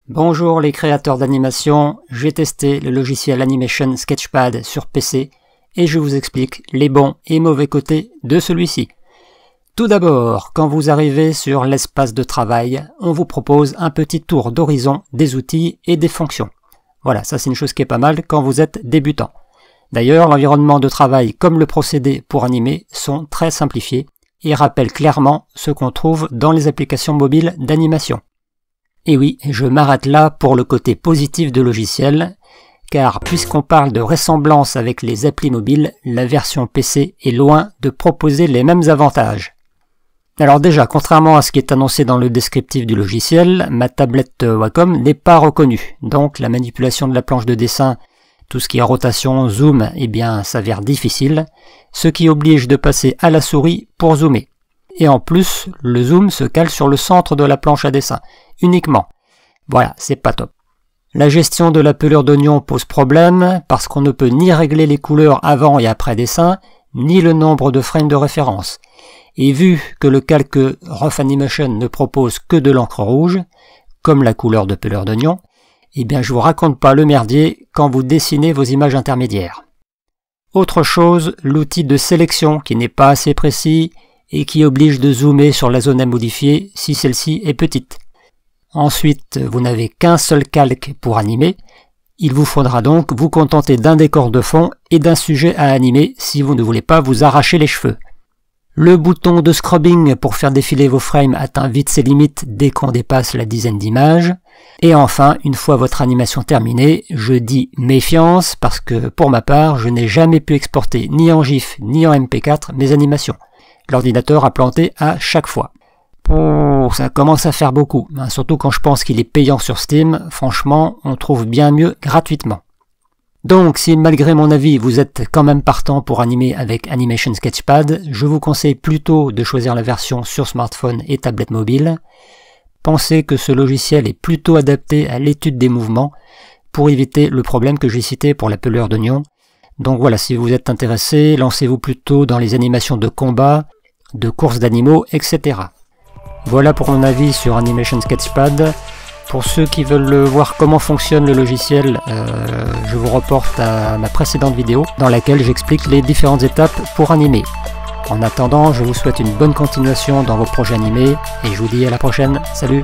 Bonjour les créateurs d'animation, j'ai testé le logiciel Animation Sketchpad sur PC et je vous explique les bons et mauvais côtés de celui-ci. Tout d'abord, quand vous arrivez sur l'espace de travail, on vous propose un petit tour d'horizon des outils et des fonctions. Voilà, ça c'est une chose qui est pas mal quand vous êtes débutant. D'ailleurs, l'environnement de travail comme le procédé pour animer sont très simplifiés et rappellent clairement ce qu'on trouve dans les applications mobiles d'animation. Et oui, je m'arrête là pour le côté positif de logiciel, car puisqu'on parle de ressemblance avec les applis mobiles, la version PC est loin de proposer les mêmes avantages. Alors déjà, contrairement à ce qui est annoncé dans le descriptif du logiciel, ma tablette Wacom n'est pas reconnue, donc la manipulation de la planche de dessin, tout ce qui est rotation, zoom, eh bien s'avère difficile, ce qui oblige de passer à la souris pour zoomer. Et en plus, le zoom se cale sur le centre de la planche à dessin, uniquement. Voilà, c'est pas top. La gestion de la pelure d'oignon pose problème, parce qu'on ne peut ni régler les couleurs avant et après dessin, ni le nombre de frames de référence. Et vu que le calque Rough Animation ne propose que de l'encre rouge, comme la couleur de pelure d'oignon, eh bien je vous raconte pas le merdier quand vous dessinez vos images intermédiaires. Autre chose, l'outil de sélection qui n'est pas assez précis et qui oblige de zoomer sur la zone à modifier si celle-ci est petite. Ensuite, vous n'avez qu'un seul calque pour animer. Il vous faudra donc vous contenter d'un décor de fond et d'un sujet à animer si vous ne voulez pas vous arracher les cheveux. Le bouton de scrubbing pour faire défiler vos frames atteint vite ses limites dès qu'on dépasse la dizaine d'images. Et enfin, une fois votre animation terminée, je dis méfiance parce que pour ma part, je n'ai jamais pu exporter ni en GIF ni en MP4 mes animations. L'ordinateur a planté à chaque fois. Ça commence à faire beaucoup, surtout quand je pense qu'il est payant sur Steam. Franchement, on trouve bien mieux gratuitement. Donc, si malgré mon avis, vous êtes quand même partant pour animer avec Animation Sketchpad, je vous conseille plutôt de choisir la version sur smartphone et tablette mobile. Pensez que ce logiciel est plutôt adapté à l'étude des mouvements pour éviter le problème que j'ai cité pour la pelure d'oignon. Donc voilà, si vous êtes intéressé, lancez-vous plutôt dans les animations de combat, de courses d'animaux, etc. Voilà pour mon avis sur Animation Sketchpad. Pour ceux qui veulent voir comment fonctionne le logiciel, je vous reporte à ma précédente vidéo dans laquelle j'explique les différentes étapes pour animer. En attendant, je vous souhaite une bonne continuation dans vos projets animés et je vous dis à la prochaine. Salut!